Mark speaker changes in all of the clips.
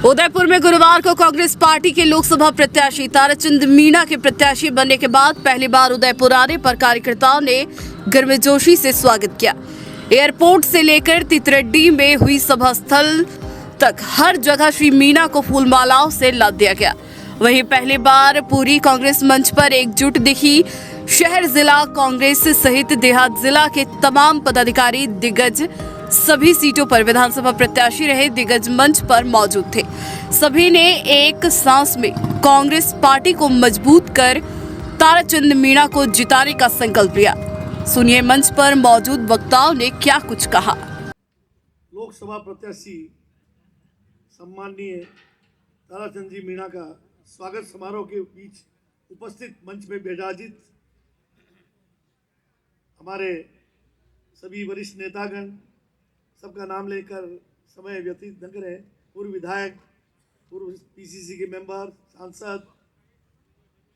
Speaker 1: उदयपुर में गुरुवार को कांग्रेस पार्टी के लोकसभा प्रत्याशी ताराचंद मीणा के प्रत्याशी बनने के बाद पहली बार उदयपुर आने पर कार्यकर्ताओं ने गर्मजोशी से स्वागत किया। एयरपोर्ट से लेकर तितरड्डी में हुई सभा स्थल तक हर जगह श्री मीणा को फूलमालाओं से लाद दिया गया। वहीं पहली बार पूरी कांग्रेस मंच पर एकजुट दिखी। शहर जिला कांग्रेस सहित देहात जिला के तमाम पदाधिकारी दिग्गज सभी सीटों पर विधानसभा प्रत्याशी रहे दिग्गज मंच पर मौजूद थे। सभी ने एक सांस में कांग्रेस पार्टी को मजबूत कर ताराचंद मीणा को जिताने का संकल्प लिया। सुनिए मंच पर मौजूद वक्ताओं ने क्या कुछ कहा।
Speaker 2: लोकसभा प्रत्याशी सम्माननीय ताराचंद जी मीणा का स्वागत समारोह के बीच उपस्थित मंच में विराजित हमारे सभी वरिष्ठ नेतागण, सबका नाम लेकर समय व्यतीत न करें। पूर्व विधायक, पूर्व पीसीसी के मेंबर, सांसद,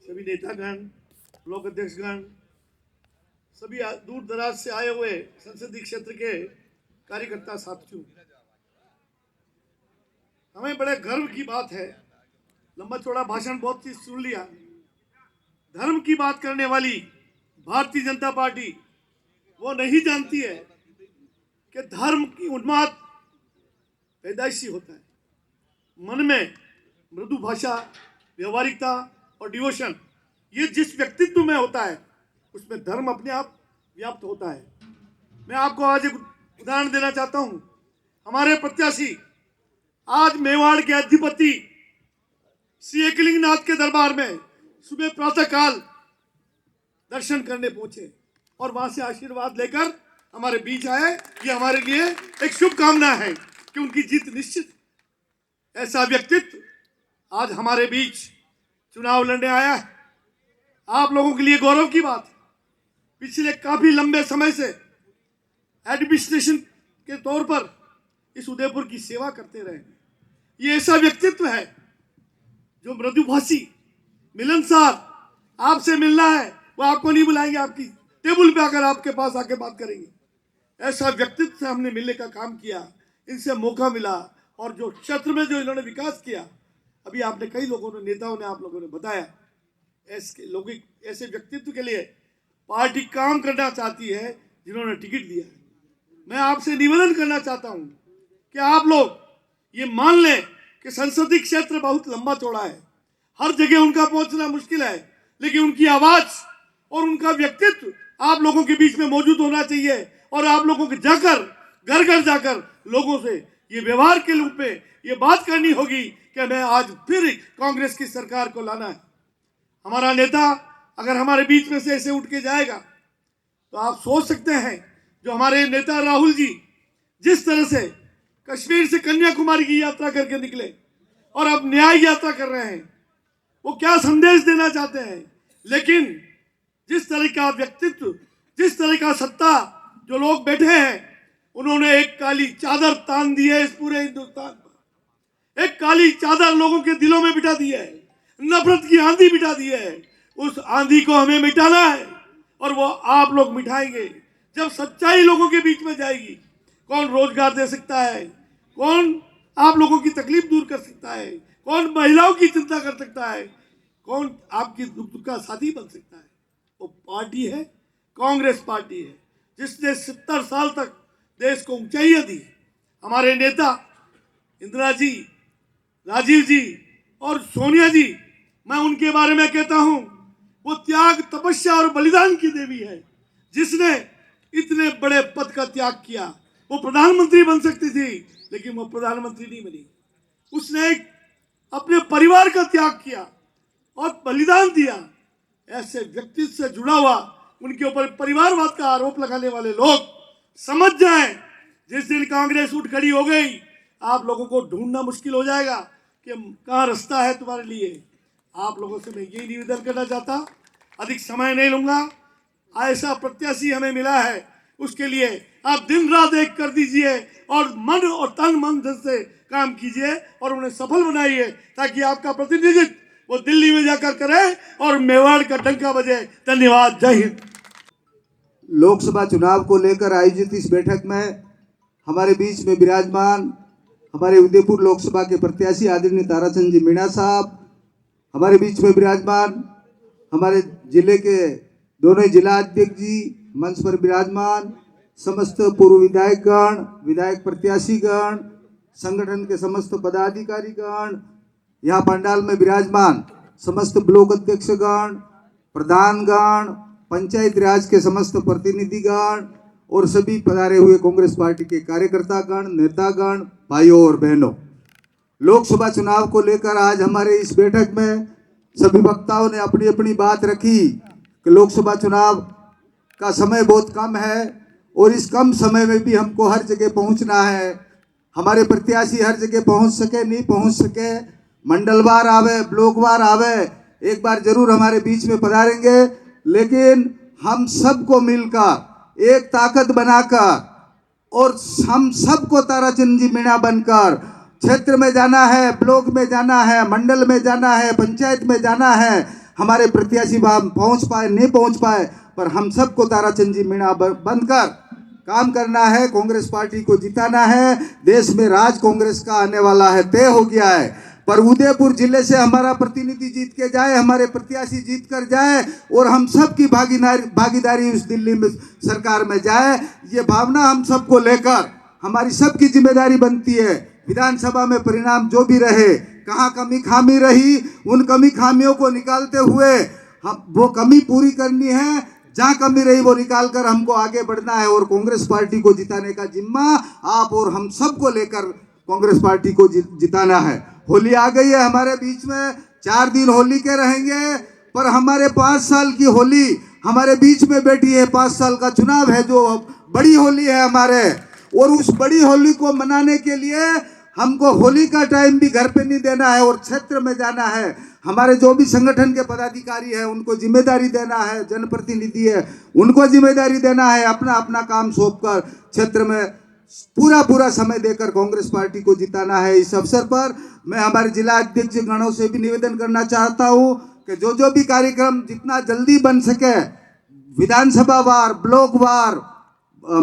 Speaker 2: सभी नेतागण, ब्लॉक अध्यक्षगण, सभी दूर दराज से आए हुए संसदीय क्षेत्र के कार्यकर्ता साथियों, हमें बड़े गर्व की बात है। लंबा चौड़ा भाषण बहुत चीज सुन लिया। धर्म की बात करने वाली भारतीय जनता पार्टी वो नहीं जानती है कि धर्म की उन्माद पैदाइशी होता है। मन में मृदु भाषा, व्यवहारिकता और डिवोशन, ये जिस व्यक्तित्व में होता है उसमें धर्म अपने आप व्याप्त होता है। मैं आपको आज एक उदाहरण देना चाहता हूं। हमारे प्रत्याशी आज मेवाड़ के अधिपति श्री एकलिंगनाथ के दरबार में सुबह प्रातः काल दर्शन करने पहुंचे और वहां से आशीर्वाद लेकर हमारे बीच आए। ये हमारे लिए एक शुभकामना है कि उनकी जीत निश्चित। ऐसा व्यक्तित्व आज हमारे बीच चुनाव लड़ने आया है। आप लोगों के लिए गौरव की बात। पिछले काफी लंबे समय से एडमिनिस्ट्रेशन के तौर पर इस उदयपुर की सेवा करते रहे। ये ऐसा व्यक्तित्व है जो मृदुभाषी, मिलनसार, आपसे मिलना है वो आपको नहीं बुलाएंगे, आपकी टेबल पे आकर आपके पास आके बात करेंगे। ऐसा व्यक्तित्व से हमने मिलने का काम किया, इनसे मौका मिला और जो क्षेत्र में जो इन्होंने विकास किया, अभी आपने कई लोगों ने, नेताओं ने, आप लोगों ने बताया, ऐसे व्यक्तित्व के लिए पार्टी काम करना चाहती है जिन्होंने टिकट दिया है। मैं आपसे निवेदन करना चाहता हूं कि आप लोग ये मान लें कि संसदीय क्षेत्र बहुत लंबा चौड़ा है, हर जगह उनका पहुंचना मुश्किल है, लेकिन उनकी आवाज और उनका व्यक्तित्व आप लोगों के बीच में मौजूद होना चाहिए और आप लोगों के जाकर घर घर जाकर लोगों से ये व्यवहार के रूप में ये बात करनी होगी कि मैं आज फिर कांग्रेस की सरकार को लाना है। हमारा नेता अगर हमारे बीच में से ऐसे उठ के जाएगा तो आप सोच सकते हैं जो हमारे नेता राहुल जी जिस तरह से कश्मीर से कन्याकुमारी की यात्रा करके निकले और अब न्याय यात्रा कर रहे हैं, वो क्या संदेश देना चाहते हैं। लेकिन जिस तरह का व्यक्तित्व, जिस तरह का सत्ता जो लोग बैठे हैं, उन्होंने एक काली चादर तान दी है इस पूरे हिंदुस्तान पर। एक काली चादर लोगों के दिलों में बिठा दी है, नफरत की आंधी बिठा दी है। उस आंधी को हमें मिटाना है और वो आप लोग मिटाएंगे जब सच्चाई लोगों के बीच में जाएगी। कौन रोजगार दे सकता है, कौन आप लोगों की तकलीफ दूर कर सकता है, कौन महिलाओं की चिंता कर सकता है, कौन आपकी दुख का साथी बन सकता है, वो पार्टी है, कांग्रेस पार्टी है, जिसने 70 साल तक देश को ऊंचाइयां दी। हमारे नेता इंदिरा जी, राजीव जी और सोनिया जी, मैं उनके बारे में कहता हूं, वो त्याग, तपस्या और बलिदान की देवी है जिसने इतने बड़े पद का त्याग किया। वो प्रधानमंत्री बन सकती थी लेकिन वो प्रधानमंत्री नहीं बनी। उसने अपने परिवार का त्याग किया और बलिदान दिया। ऐसे व्यक्तित्व से जुड़ा हुआ उनके ऊपर परिवारवाद का आरोप लगाने वाले लोग समझ जाएं, जिस दिन कांग्रेस उठ खड़ी हो गई आप लोगों को ढूंढना मुश्किल हो जाएगा कि कहाँ रास्ता है तुम्हारे लिए। आप लोगों से मैं यही निवेदन करना चाहता, अधिक समय नहीं लूंगा। ऐसा प्रत्याशी हमें मिला है, उसके लिए आप दिन रात एक कर दीजिए और मन और तन मन धन से काम कीजिए और उन्हें सफल बनाइए ताकि आपका प्रतिनिधित्व वो दिल्ली में जाकर करे और मेवाड़ का डंका बजे। धन्यवाद। जय हिंद।
Speaker 3: लोकसभा चुनाव को लेकर आयोजित इस बैठक में हमारे बीच में विराजमान हमारे उदयपुर लोकसभा के प्रत्याशी आदरणीय ताराचंद जी मीणा साहब हमारे बीच में विराजमान, हमारे जिले के दोनों ही जिला अध्यक्ष जी मंच पर विराजमान, समस्त पूर्व विधायकगण, विधायक प्रत्याशीगण, संगठन के समस्त पदाधिकारीगण, यहाँ पंडाल में विराजमान समस्त ब्लॉक अध्यक्षगण, प्रधानगण, पंचायत राज के समस्त प्रतिनिधिगण और सभी पधारे हुए कांग्रेस पार्टी के कार्यकर्तागण, नेतागण, भाइयों और बहनों, लोकसभा चुनाव को लेकर आज हमारे इस बैठक में सभी वक्ताओं ने अपनी अपनी बात रखी कि लोकसभा चुनाव का समय बहुत कम है और इस कम समय में भी हमको हर जगह पहुंचना है। हमारे प्रत्याशी हर जगह पहुंच सके नहीं पहुंच सके, मंडलवार आवे, ब्लॉकवार आवे, एक बार जरूर हमारे बीच में पधारेंगे, लेकिन हम सबको मिलकर एक ताकत बनाकर और हम सबको ताराचंद जी मीणा बनकर क्षेत्र में जाना है, ब्लॉक में जाना है, मंडल में जाना है, पंचायत में जाना है। हमारे प्रत्याशी वहाँ पहुँच पाए नहीं पहुँच पाए, पर हम सबको ताराचंद जी मीणा बनकर काम करना है, कांग्रेस पार्टी को जिताना है। देश में राज कांग्रेस का आने वाला है, तय हो गया है। पर उदयपुर जिले से हमारा प्रतिनिधि जीत के जाए, हमारे प्रत्याशी जीत कर जाए और हम सब की भागीदारी उस दिल्ली में सरकार में जाए, ये भावना हम सबको लेकर हमारी सबकी जिम्मेदारी बनती है। विधानसभा में परिणाम जो भी रहे, कहाँ कमी खामी रही, उन कमी खामियों को निकालते हुए हम वो कमी पूरी करनी है, जहाँ कमी रही वो निकाल कर हमको आगे बढ़ना है और कांग्रेस पार्टी को जिताने का जिम्मा आप और हम सबको लेकर कांग्रेस पार्टी को जिताना है। होली आ गई है हमारे बीच में, 4 दिन होली के रहेंगे, पर हमारे 5 साल की होली हमारे बीच में बैठी है। 5 साल का चुनाव है जो बड़ी होली है हमारे, और उस बड़ी होली को मनाने के लिए हमको होली का टाइम भी घर पे नहीं देना है और क्षेत्र में जाना है। हमारे जो भी संगठन के पदाधिकारी हैं उनको जिम्मेदारी देना है, जनप्रतिनिधि है उनको जिम्मेदारी देना है, अपना अपना काम सौंपकर क्षेत्र में पूरा समय देकर कांग्रेस पार्टी को जिताना है। इस अवसर पर मैं हमारे जिला अध्यक्ष गणों से भी निवेदन करना चाहता हूं कि जो भी कार्यक्रम जितना जल्दी बन सके, विधानसभा वार, ब्लॉक वार,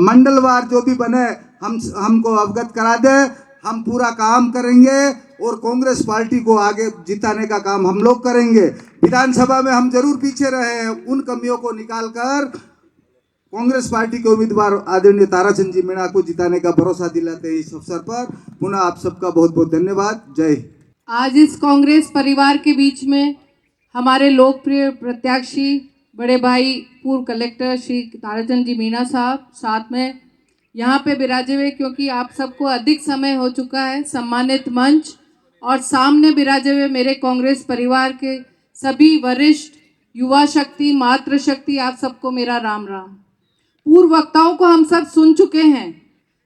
Speaker 3: मंडल वार जो भी बने, हमको अवगत करा दे। हम पूरा काम करेंगे और कांग्रेस पार्टी को आगे जिताने का काम हम लोग करेंगे। विधानसभा में हम जरूर पीछे रहे हैं, उन कमियों को निकालकर कांग्रेस पार्टी के उम्मीदवार आदरणीय ताराचंद जी मीणा को जिताने का भरोसा दिलाते हैं। इस अवसर पर पुनः आप सबका बहुत बहुत धन्यवाद। जय हिंद।
Speaker 4: आज इस कांग्रेस परिवार के बीच में हमारे लोकप्रिय प्रत्याशी बड़े भाई पूर्व कलेक्टर श्री ताराचंद जी मीणा साहब साथ में यहाँ पे विराजे हुए, क्योंकि आप सबको अधिक समय हो चुका है, सम्मानित मंच और सामने विराजे हुए मेरे कांग्रेस परिवार के सभी वरिष्ठ युवा शक्ति, मातृशक्ति, आप सबको मेरा राम राम। पूर्व वक्ताओं को हम सब सुन चुके हैं,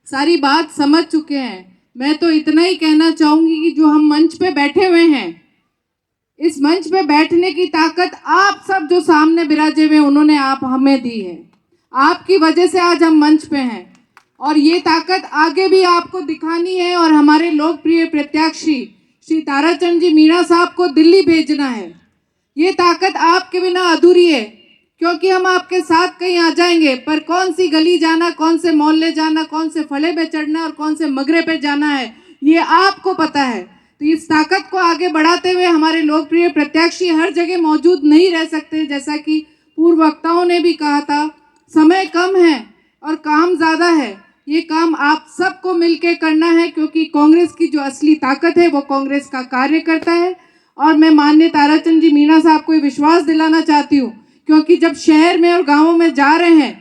Speaker 4: सारी बात समझ चुके हैं। मैं तो इतना ही कहना चाहूँगी कि जो हम मंच पे बैठे हुए हैं, इस मंच पे बैठने की ताकत आप सब जो सामने विराजे हुए उन्होंने आप हमें दी है। आपकी वजह से आज हम मंच पे हैं और ये ताकत आगे भी आपको दिखानी है और हमारे लोकप्रिय प्रत्याशी श्री ताराचंद जी मीणा साहब को दिल्ली भेजना है। ये ताकत आपके बिना अधूरी है, क्योंकि हम आपके साथ कहीं आ जाएंगे, पर कौन सी गली जाना, कौन से मोहल्ले जाना, कौन से फले पे चढ़ना और कौन से मगरे पे जाना है, ये आपको पता है। तो इस ताकत को आगे बढ़ाते हुए हमारे लोकप्रिय प्रत्याशी हर जगह मौजूद नहीं रह सकते। जैसा कि पूर्व वक्ताओं ने भी कहा था, समय कम है और काम ज़्यादा है। ये काम आप सबको मिलके करना है, क्योंकि कांग्रेस की जो असली ताकत है वो कांग्रेस का कार्यकर्ता है। और मैं माननीय ताराचंद जी मीणा साहब को विश्वास दिलाना चाहती हूँ, क्योंकि जब शहर में और गाँवों में जा रहे हैं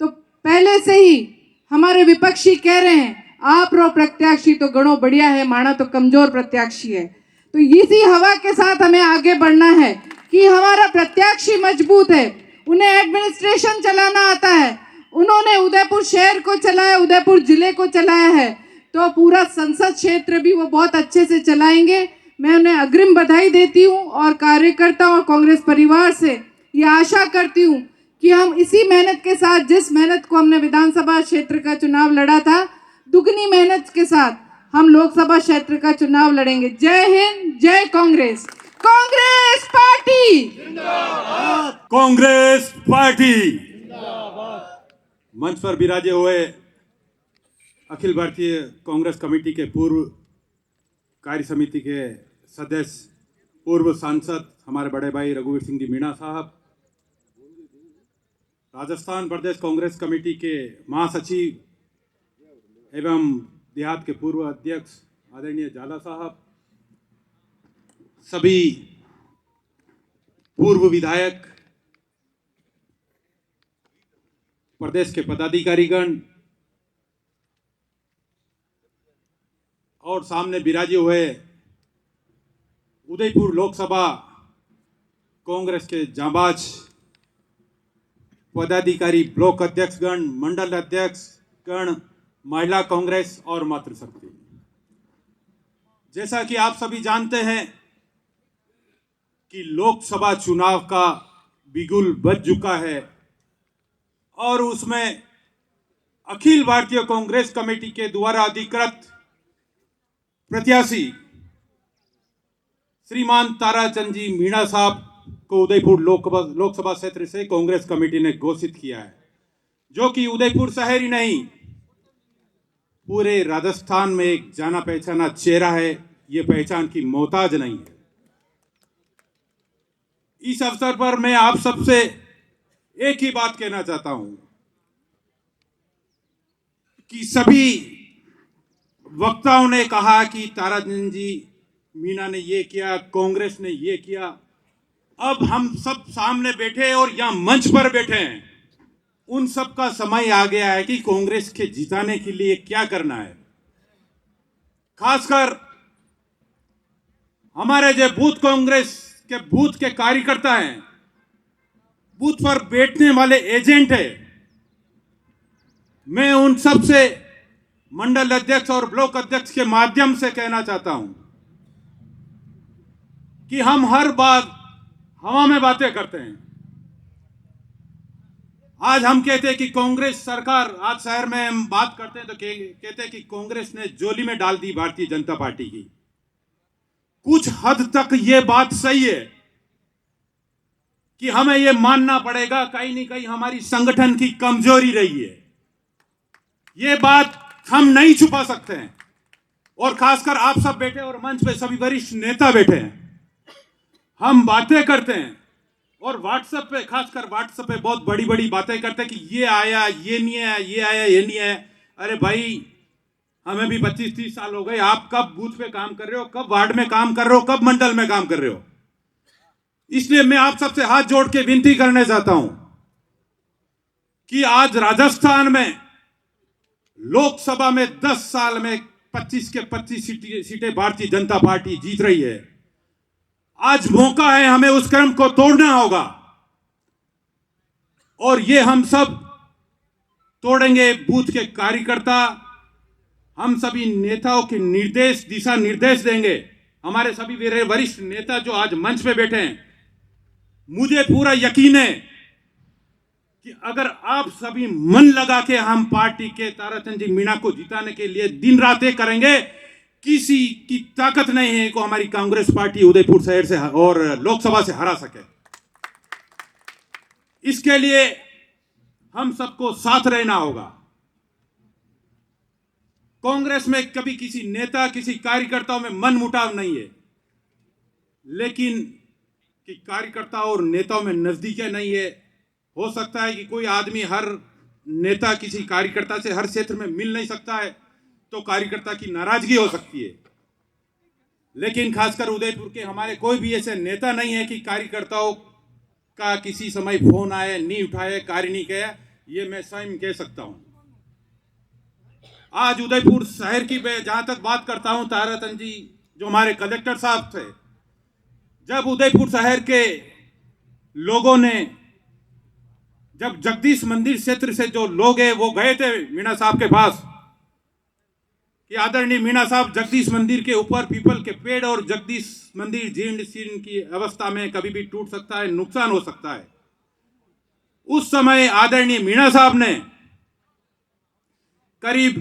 Speaker 4: तो पहले से ही हमारे विपक्षी कह रहे हैं आप रो प्रत्याशी तो गणो बढ़िया है, माना तो कमजोर प्रत्याशी है। तो इसी हवा के साथ हमें आगे बढ़ना है कि हमारा प्रत्याशी मजबूत है, उन्हें एडमिनिस्ट्रेशन चलाना आता है, उन्होंने उदयपुर शहर को चलाया, उदयपुर जिले को चलाया है, तो पूरा संसद क्षेत्र भी वो बहुत अच्छे से चलाएंगे। मैं उन्हें अग्रिम बधाई देती हूँ और कार्यकर्ता और कांग्रेस परिवार से ये आशा करती हूँ कि हम इसी मेहनत के साथ, जिस मेहनत को हमने विधानसभा क्षेत्र का चुनाव लड़ा था, दुगनी मेहनत के साथ हम लोकसभा क्षेत्र का चुनाव लड़ेंगे। जय हिंद, जय कांग्रेस, कांग्रेस पार्टी
Speaker 5: जिंदाबाद, कांग्रेस पार्टी जिंदाबाद। मंच पर विराजे हुए अखिल भारतीय कांग्रेस कमेटी के पूर्व कार्य समिति के सदस्य, पूर्व सांसद हमारे बड़े भाई रघुवीर सिंह जी मीणा साहब, राजस्थान प्रदेश कांग्रेस कमेटी के महासचिव एवं देहात के पूर्व अध्यक्ष आदरणीय जाला साहब, सभी पूर्व विधायक, प्रदेश के पदाधिकारीगण और सामने विराजे हुए उदयपुर लोकसभा कांग्रेस के जांबाज पदाधिकारी, ब्लॉक अध्यक्षगण, मंडल अध्यक्षगण, महिला कांग्रेस और मातृशक्ति। जैसा कि आप सभी जानते हैं कि लोकसभा चुनाव का बिगुल बज चुका है और उसमें अखिल भारतीय कांग्रेस कमेटी के द्वारा अधिकृत प्रत्याशी श्रीमान ताराचंद जी मीणा साहब को उदयपुर लोकसभा क्षेत्र से कांग्रेस कमेटी ने घोषित किया है, जो कि उदयपुर शहर ही नहीं पूरे राजस्थान में एक जाना पहचाना चेहरा है। ये पहचान की मोहताज नहीं है। इस अवसर पर मैं आप सबसे एक ही बात कहना चाहता हूं कि सभी वक्ताओं ने कहा कि ताराचंद जी मीणा ने ये किया, कांग्रेस ने ये किया। अब हम सब सामने बैठे और यहां मंच पर बैठे हैं, उन सब का समय आ गया है कि कांग्रेस के जिताने के लिए क्या करना है। खासकर हमारे जो बूथ कांग्रेस के बूथ के कार्यकर्ता हैं, बूथ पर बैठने वाले एजेंट है, मैं उन सब से मंडल अध्यक्ष और ब्लॉक अध्यक्ष के माध्यम से कहना चाहता हूं कि हम हर बार हवा में बातें करते हैं। आज हम कहते हैं कि कांग्रेस सरकार, आज शहर में हम बात करते हैं तो कहते हैं कि कांग्रेस ने झोली में डाल दी भारतीय जनता पार्टी की। कुछ हद तक यह बात सही है कि हमें यह मानना पड़ेगा कहीं नहीं कहीं हमारी संगठन की कमजोरी रही है। यह बात हम नहीं छुपा सकते हैं। और खासकर आप सब बैठे और मंच पे सभी वरिष्ठ नेता बैठे हैं, हम बातें करते हैं और व्हाट्सएप पे, खासकर व्हाट्सएप पे बहुत बड़ी बड़ी बातें करते हैं कि ये आया, ये नहीं आया, ये आया, ये नहीं आया। अरे भाई, हमें भी 25-30 साल हो गए। आप कब बूथ पे काम कर रहे हो, कब वार्ड में काम कर रहे हो, कब मंडल में काम कर रहे हो। इसलिए मैं आप सबसे हाथ जोड़ के विनती करने चाहता हूं कि आज राजस्थान में लोकसभा में 10 साल में 25 के 25 सीटें भारतीय जनता पार्टी जीत रही है। आज मौका है, हमें उस क्रम को तोड़ना होगा और ये हम सब तोड़ेंगे। बूथ के कार्यकर्ता हम सभी नेताओं के निर्देश, दिशा निर्देश देंगे। हमारे सभी वरिष्ठ नेता जो आज मंच पे बैठे हैं, मुझे पूरा यकीन है कि अगर आप सभी मन लगा के हम पार्टी के ताराचंद जी मीणा को जिताने के लिए दिन रात एक करेंगे, किसी की ताकत नहीं है को हमारी कांग्रेस पार्टी उदयपुर शहर से और लोकसभा से हरा सके। इसके लिए हम सबको साथ रहना होगा। कांग्रेस में कभी किसी नेता, किसी कार्यकर्ताओं में मन मुटाव नहीं है, लेकिन कि कार्यकर्ताओं और नेताओं में नजदीकियां नहीं है। हो सकता है कि कोई आदमी, हर नेता किसी कार्यकर्ता से हर क्षेत्र में मिल नहीं सकता है, तो कार्यकर्ता की नाराजगी हो सकती है। लेकिन खासकर उदयपुर के हमारे कोई भी ऐसे नेता नहीं है कि कार्यकर्ताओं का किसी समय फोन आए, नहीं उठाए, कार्य नहीं किया। ये मैं स्वयं कह सकता हूं। आज उदयपुर शहर की जहां तक बात करता हूं, ताराचंद जी जो हमारे कलेक्टर साहब थे, जब उदयपुर शहर के लोगों ने, जब जगदीश मंदिर क्षेत्र से जो लोग हैं वो गए थे मीणा साहब के पास कि आदरणीय मीणा साहब, जगदीश मंदिर के ऊपर पीपल के पेड़ और जगदीश मंदिर जीर्ण शीर्ण की अवस्था में कभी भी टूट सकता है, नुकसान हो सकता है। उस समय आदरणीय मीणा साहब ने करीब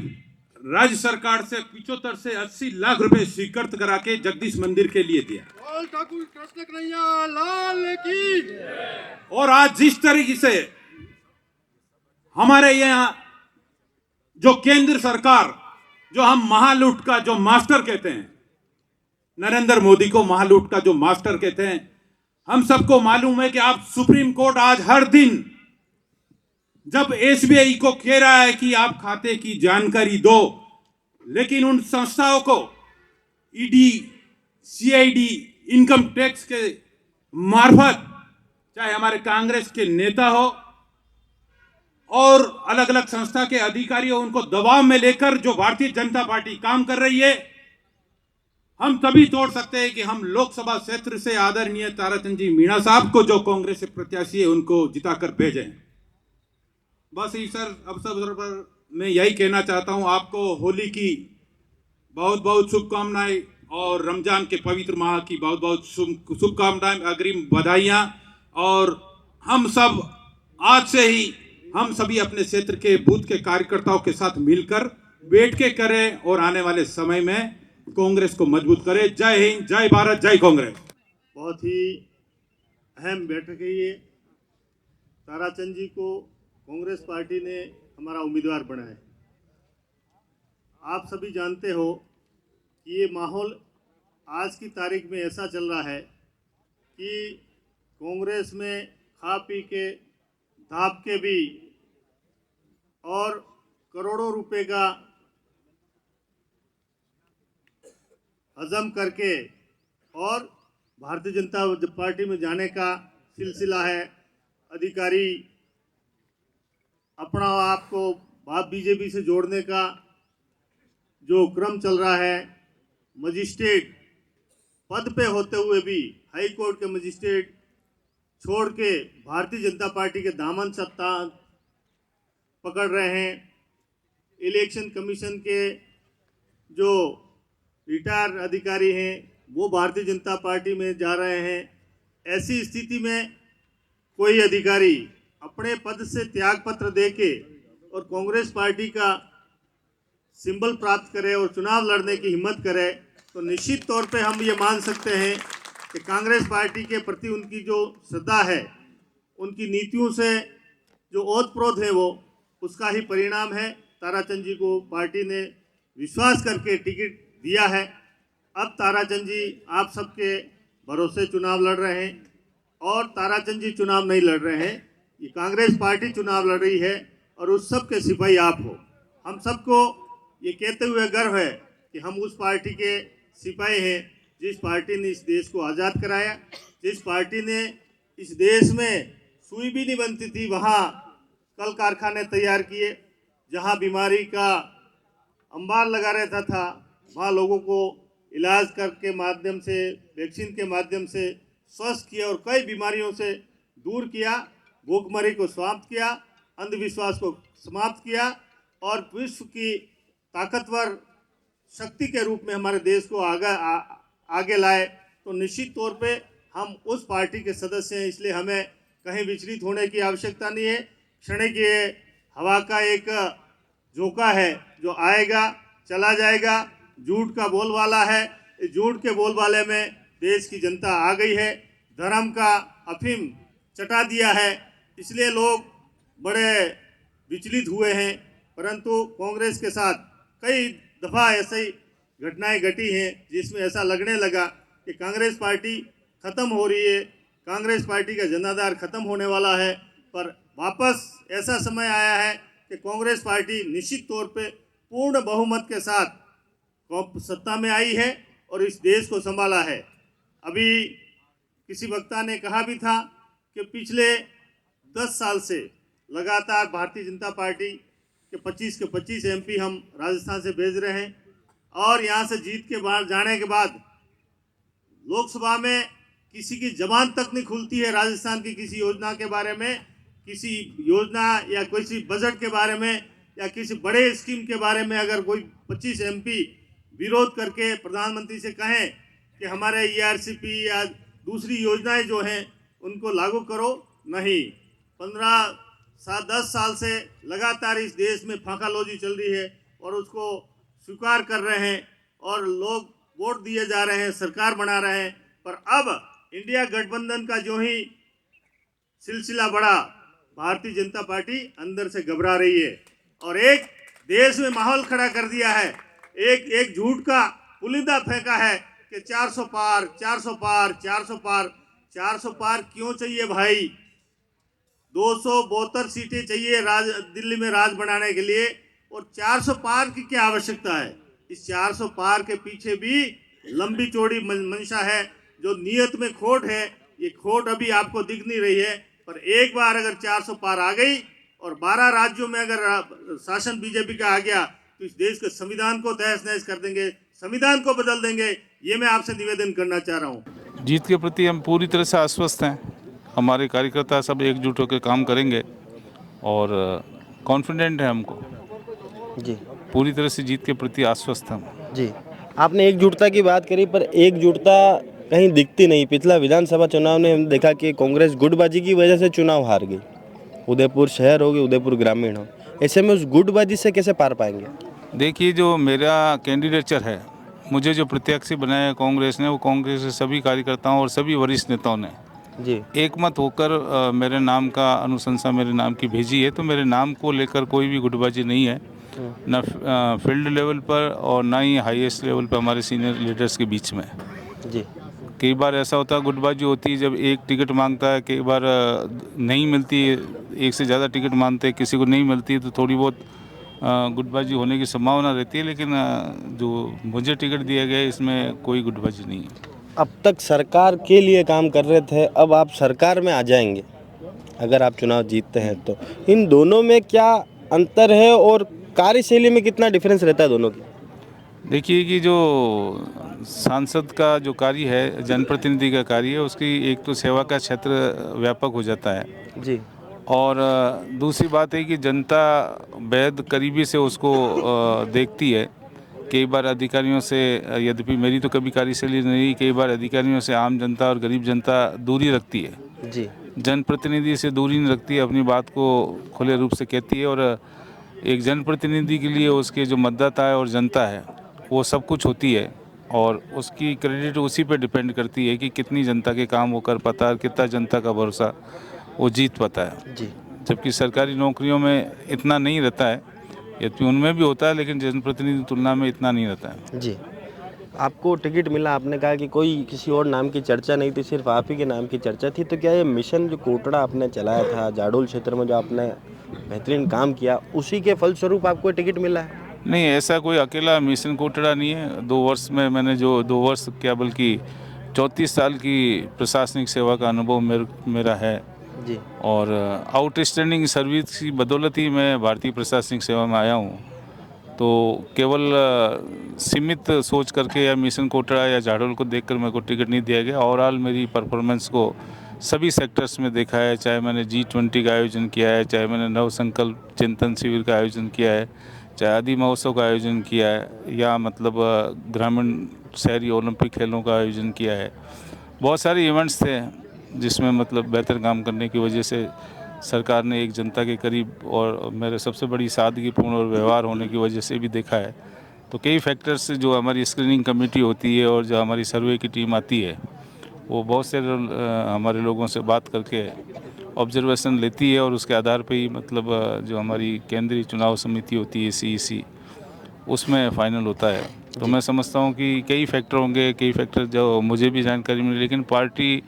Speaker 5: राज्य सरकार से 75 से 80 लाख रुपए स्वीकृत करा के जगदीश मंदिर के लिए दिया।
Speaker 2: ठाकुर कृष्ण कन्हैया लाल की।
Speaker 5: और आज जिस तरीके से हमारे यहाँ जो केंद्र सरकार, जो हम महालूट का जो मास्टर कहते हैं, नरेंद्र मोदी को महालूट का जो मास्टर कहते हैं, हम सबको मालूम है कि आप सुप्रीम कोर्ट आज हर दिन जब एसबीआई को कह रहा है कि आप खाते की जानकारी दो, लेकिन उन संस्थाओं को ईडी, सीआईडी, इनकम टैक्स के मार्फत, चाहे हमारे कांग्रेस के नेता हो और अलग अलग संस्था के अधिकारी हो, उनको दबाव में लेकर जो भारतीय जनता पार्टी काम कर रही है, हम तभी तोड़ सकते हैं कि हम लोकसभा क्षेत्र से आदरणीय ताराचंद जी मीणा साहब को, जो कांग्रेस से प्रत्याशी है, उनको जिताकर भेजें। बस इस अवसर पर मैं यही कहना चाहता हूं, आपको होली की बहुत बहुत शुभकामनाएं और रमजान के पवित्र माह की बहुत बहुत शुभकामनाएं, अग्रिम बधाइयां। और हम सब आज से ही हम सभी अपने क्षेत्र के बूथ के कार्यकर्ताओं के साथ मिलकर बैठ के करें और आने वाले समय में कांग्रेस को मजबूत करें। जय हिंद, जय भारत, जय कांग्रेस।
Speaker 2: बहुत ही अहम बैठक है ये। ताराचंद जी को कांग्रेस पार्टी ने हमारा उम्मीदवार बनाया। आप सभी जानते हो कि ये माहौल आज की तारीख में ऐसा चल रहा है कि कांग्रेस में खा पी के, धाप के भी और करोड़ों रुपए का हजम करके और भारतीय जनता पार्टी में जाने का सिलसिला है। अधिकारी अपना आप को बीजेपी से जोड़ने का जो क्रम चल रहा है, मजिस्ट्रेट पद पे होते हुए भी हाई कोर्ट के मजिस्ट्रेट छोड़ के भारतीय जनता पार्टी के दामन सत्ता पकड़ रहे हैं। इलेक्शन कमीशन के जो रिटायर अधिकारी हैं वो भारतीय जनता पार्टी में जा रहे हैं। ऐसी स्थिति में कोई अधिकारी अपने पद से त्यागपत्र देके और कांग्रेस पार्टी का सिंबल प्राप्त करे और चुनाव लड़ने की हिम्मत करे तो निश्चित तौर पे हम ये मान सकते हैं कि कांग्रेस पार्टी के प्रति उनकी जो श्रद्धा है, उनकी नीतियों से जो ओतप्रोत है, वो उसका ही परिणाम है। ताराचंद जी को पार्टी ने विश्वास करके टिकट दिया है। अब ताराचंद जी आप सबके भरोसे चुनाव लड़ रहे हैं और ताराचंद जी चुनाव नहीं लड़ रहे हैं, ये कांग्रेस पार्टी चुनाव लड़ रही है और उस सब के सिपाही आप हो। हम सबको ये कहते हुए गर्व है कि हम उस पार्टी के सिपाही हैं जिस पार्टी ने इस देश को आज़ाद कराया, जिस पार्टी ने इस देश में सुई भी नहीं बनती थी वहाँ कल कारखाने तैयार किए, जहाँ बीमारी का अंबार लगा रहता था वहाँ लोगों को इलाज करके माध्यम से, वैक्सीन के माध्यम से स्वस्थ किया और कई बीमारियों से दूर किया, भूखमरी को समाप्त किया, अंधविश्वास को समाप्त किया और विश्व की ताकतवर शक्ति के रूप में हमारे देश को आगे लाए। तो निश्चित तौर पे हम उस पार्टी के सदस्य हैं, इसलिए हमें कहीं विचलित होने की आवश्यकता नहीं है। क्षणिक ये हवा का एक झोंका है जो आएगा चला जाएगा, झूठ का बोलबाला है। इस झूठ के बोलबाले में देश की जनता आ गई है, धर्म का अफीम चटा दिया है, इसलिए लोग बड़े विचलित हुए हैं। परंतु कांग्रेस के साथ कई दफ़ा ऐसी घटनाएं घटी हैं जिसमें ऐसा लगने लगा कि कांग्रेस पार्टी ख़त्म हो रही है, कांग्रेस पार्टी का जनाधार ख़त्म होने वाला है। पर वापस ऐसा समय आया है कि कांग्रेस पार्टी निश्चित तौर पे पूर्ण बहुमत के साथ सत्ता में आई है और इस देश को संभाला है। अभी किसी वक्ता ने कहा भी था कि पिछले 10 साल से लगातार भारतीय जनता पार्टी के 25 एमपी हम राजस्थान से भेज रहे हैं और यहाँ से जीत के बाहर जाने के बाद लोकसभा में किसी की जबान तक नहीं खुलती है राजस्थान की किसी योजना के बारे में, किसी योजना या किसी बजट के बारे में या किसी बड़े स्कीम के बारे में अगर कोई 25 एमपी विरोध करके प्रधानमंत्री से कहें कि हमारे ईआरसीपी या दूसरी योजनाएं जो हैं उनको लागू करो, नहीं। 10 साल से लगातार इस देश में फाकालोजी चल रही है और उसको स्वीकार कर रहे हैं और लोग वोट दिए जा रहे हैं, सरकार बना रहे हैं। पर अब इंडिया गठबंधन का जो ही सिलसिला बढ़ा, भारतीय जनता पार्टी अंदर से घबरा रही है और एक देश में माहौल खड़ा कर दिया है। एक झूठ का पुलिंदा फेंका है कि 400 पार 400 पार 400 पार। 400 पार क्यों चाहिए भाई? 272 सीटें चाहिए दिल्ली में राज बनाने के लिए, और 400 पार की क्या आवश्यकता है? इस 400 पार के पीछे भी लंबी चौड़ी मंशा है, जो नियत में खोट है। ये खोट अभी आपको दिख नहीं रही है, पर एक बार अगर 400 पार आ गई और 12 राज्यों में अगर शासन बीजेपी का आ गया तो इस देश के संविधान को तहस नहस कर देंगे, संविधान को बदल देंगे। ये मैं आपसे निवेदन करना चाह रहा हूँ।
Speaker 6: जीत के प्रति हम पूरी तरह से आश्वस्त हैं। हमारे कार्यकर्ता सब एकजुट होकर काम करेंगे और कॉन्फिडेंट है हमको
Speaker 7: जी,
Speaker 6: पूरी तरह से जीत के प्रति आश्वस्त हम।
Speaker 7: जी। आपने एकजुटता की बात करी, पर एकजुटता कहीं दिखती नहीं। पिछला विधानसभा चुनाव में हम देखा कि कांग्रेस गुटबाजी की वजह से चुनाव हार गई। उदयपुर शहर हो गया, उदयपुर ग्रामीण हो, ऐसे में उस गुटबाजी से कैसे पार पाएंगे?
Speaker 6: देखिए, जो मेरा कैंडिडेचर है, मुझे जो प्रत्याशी बनाया है कांग्रेस ने, वो कांग्रेस के सभी कार्यकर्ताओं और सभी वरिष्ठ नेताओं ने
Speaker 7: जी,
Speaker 6: एकमत होकर मेरे नाम का अनुशंसा मेरे नाम की भेजी है। तो मेरे नाम को लेकर कोई भी गुटबाजी नहीं है, न फील्ड लेवल पर और ना ही हाईएस्ट लेवल पर हमारे सीनियर लीडर्स के बीच में।
Speaker 7: जी,
Speaker 6: कई बार ऐसा होता है, गुटबाजी होती है जब एक टिकट मांगता है, कई बार नहीं मिलती है, एक से ज़्यादा टिकट मांगते हैं, किसी को नहीं मिलती है, तो थोड़ी बहुत गुटबाजी होने की संभावना रहती है। लेकिन जो मुझे टिकट दिया गया है, इसमें कोई गुटबाजी नहीं है।
Speaker 7: अब तक सरकार के लिए काम कर रहे थे, अब आप सरकार में आ जाएंगे अगर आप चुनाव जीतते हैं तो इन दोनों में क्या अंतर है और कार्यशैली में कितना डिफरेंस रहता है दोनों की?
Speaker 6: देखिए कि जो सांसद का जो कार्य है, जनप्रतिनिधि का कार्य है, उसकी एक तो सेवा का क्षेत्र व्यापक हो जाता है
Speaker 7: जी,
Speaker 6: और दूसरी बात है कि जनता बेहद करीबी से उसको देखती है। कई बार अधिकारियों से, यद्यपि मेरी तो कभी कार्यशैली नहीं, कई बार अधिकारियों से आम जनता और गरीब जनता दूरी रखती है।
Speaker 7: जी,
Speaker 6: जनप्रतिनिधि से दूरी नहीं रखती है, अपनी बात को खुले रूप से कहती है। और एक जनप्रतिनिधि के लिए उसके जो मतदाता है और जनता है, वो सब कुछ होती है और उसकी क्रेडिट उसी पे डिपेंड करती है कि कितनी जनता के काम वो कर पाता है, कितना जनता का भरोसा वो जीत पाता है।
Speaker 7: जी,
Speaker 6: जबकि सरकारी नौकरियों में इतना नहीं रहता है, यद्यपि उनमें भी होता है, लेकिन जनप्रतिनिधि की तुलना में इतना नहीं रहता है।
Speaker 7: जी। आपको टिकट मिला, आपने कहा कि कोई किसी और नाम की चर्चा नहीं थी, सिर्फ आप ही के नाम की चर्चा थी। तो क्या ये मिशन जो कोटड़ा आपने चलाया था, जाडोल क्षेत्र में जो आपने बेहतरीन काम किया, उसी के फलस्वरूप आपको टिकट मिला है?
Speaker 6: नहीं, ऐसा कोई अकेला मिशन कोटड़ा नहीं है। 2 वर्ष में मैंने जो 2 वर्ष क्या बल्कि 34 साल की प्रशासनिक सेवा का अनुभव मेरा है
Speaker 7: जी,
Speaker 6: और आउटस्टैंडिंग सर्विस की बदौलत ही मैं भारतीय प्रशासनिक सेवा में आया हूँ। तो केवल सीमित सोच करके या मिशन कोटड़ा या झाड़ोल को देखकर मेरे को टिकट नहीं दिया गया। ओवरऑल मेरी परफॉर्मेंस को सभी सेक्टर्स में देखा है, चाहे मैंने G20 का आयोजन किया है, चाहे मैंने नव संकल्प चिंतन शिविर का आयोजन किया है, चाहे आदि महोत्सव का आयोजन किया है, या मतलब ग्रामीण शहरी ओलंपिक खेलों का आयोजन किया है। बहुत सारे इवेंट्स थे जिसमें मतलब बेहतर काम करने की वजह से सरकार ने एक जनता के करीब और मेरे सबसे बड़ी सादगीपूर्ण और व्यवहार होने की वजह से भी देखा है। तो कई फैक्टर्स जो हमारी स्क्रीनिंग कमेटी होती है और जो हमारी सर्वे की टीम आती है, वो बहुत से हमारे लोगों से बात करके ऑब्जर्वेशन लेती है और उसके आधार पे ही मतलब जो हमारी केंद्रीय चुनाव समिति होती है CEC, उसमें फाइनल होता है। तो मैं समझता हूँ कि कई फैक्टर होंगे, कई फैक्टर जो मुझे भी जानकारी मिली, लेकिन पार्टी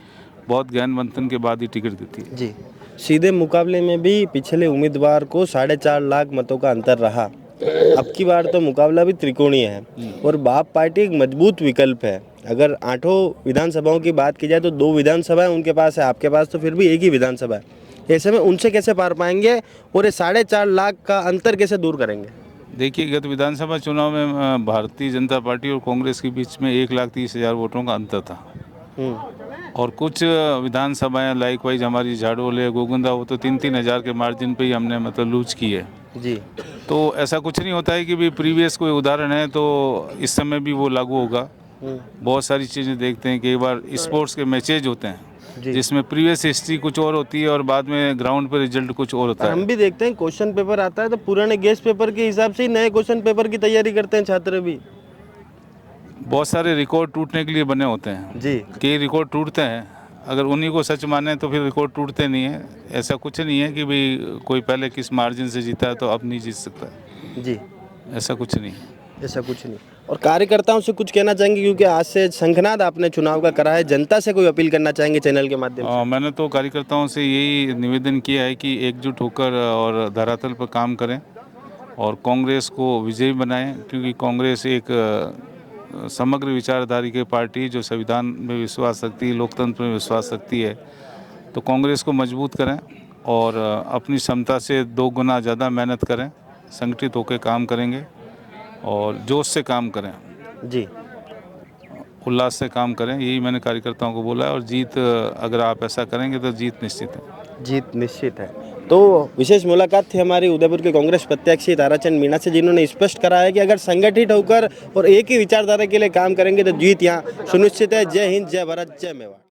Speaker 6: बहुत ज्ञान मंथन के बाद ही टिकट देती है।
Speaker 7: जी। सीधे मुकाबले में भी पिछले उम्मीदवार को 4.5 लाख मतों का अंतर रहा। अब की बार तो मुकाबला भी त्रिकोणीय है और बाप पार्टी एक मजबूत विकल्प है। अगर 8 विधानसभाओं की बात की जाए तो 2 विधानसभाएं उनके पास है, आपके पास तो फिर भी एक ही विधानसभा है। ऐसे में उनसे कैसे पार पाएंगे और ये 4.5 लाख का अंतर कैसे दूर करेंगे?
Speaker 6: देखिए, गत विधानसभा चुनाव में भारतीय जनता पार्टी और कांग्रेस के बीच में 1,30,000 वोटों का अंतर था और कुछ विधानसभाएं लाइक वाइज हमारी झाड़ोल है, गोगुंदा, वो तो 3-3 हज़ार के मार्जिन पे ही हमने मतलब लूज की है।
Speaker 7: जी,
Speaker 6: तो ऐसा कुछ नहीं होता है कि भी प्रीवियस कोई उदाहरण है तो इस समय भी वो लागू होगा। बहुत सारी चीज़ें देखते हैं, कई बार स्पोर्ट्स के मैचेज होते हैं जिसमें प्रीवियस हिस्ट्री कुछ और होती है और बाद में ग्राउंड पर रिजल्ट कुछ और होता है।
Speaker 7: हम भी देखते हैं क्वेश्चन पेपर आता है तो पुराने गेस्ट पेपर के हिसाब से ही नए क्वेश्चन पेपर की तैयारी करते हैं छात्र भी।
Speaker 6: बहुत सारे रिकॉर्ड टूटने के लिए बने होते हैं
Speaker 7: जी,
Speaker 6: कई रिकॉर्ड टूटते हैं, अगर उन्हीं को सच माने तो फिर रिकॉर्ड टूटते नहीं है। ऐसा कुछ नहीं है कि भाई कोई पहले किस मार्जिन से जीता है तो अब नहीं जीत सकता।
Speaker 7: जी,
Speaker 6: ऐसा कुछ नहीं।
Speaker 7: ऐसा कुछ नहीं। और कार्यकर्ताओं से कुछ कहना चाहेंगे, क्योंकि आज से शंखनाद आपने चुनाव का करा है, जनता से कोई अपील करना चाहेंगे चैनल के माध्यम से?
Speaker 6: मैंने तो कार्यकर्ताओं से यही निवेदन किया है कि एकजुट होकर और धरातल पर काम करें और कांग्रेस को विजयी बनाएं, क्योंकि कांग्रेस एक समग्र विचारधारा की पार्टी जो संविधान में विश्वास रखती है, लोकतंत्र में विश्वास रखती है। तो कांग्रेस को मजबूत करें और अपनी क्षमता से 2 गुना ज़्यादा मेहनत करें, संगठित होकर काम करेंगे और जोश से काम करें,
Speaker 7: जी,
Speaker 6: उल्लास से काम करें, यही मैंने कार्यकर्ताओं को बोला है। और जीत, अगर आप ऐसा करेंगे तो जीत निश्चित है।
Speaker 7: जीत निश्चित है। तो विशेष मुलाकात थी हमारी उदयपुर के कांग्रेस प्रत्याशी ताराचंद मीणा से, जिन्होंने स्पष्ट करा है कि अगर संगठित होकर और एक ही विचारधारा के लिए काम करेंगे तो जीत यहाँ सुनिश्चित है। जय हिंद, जय भारत, जय मेवाड़।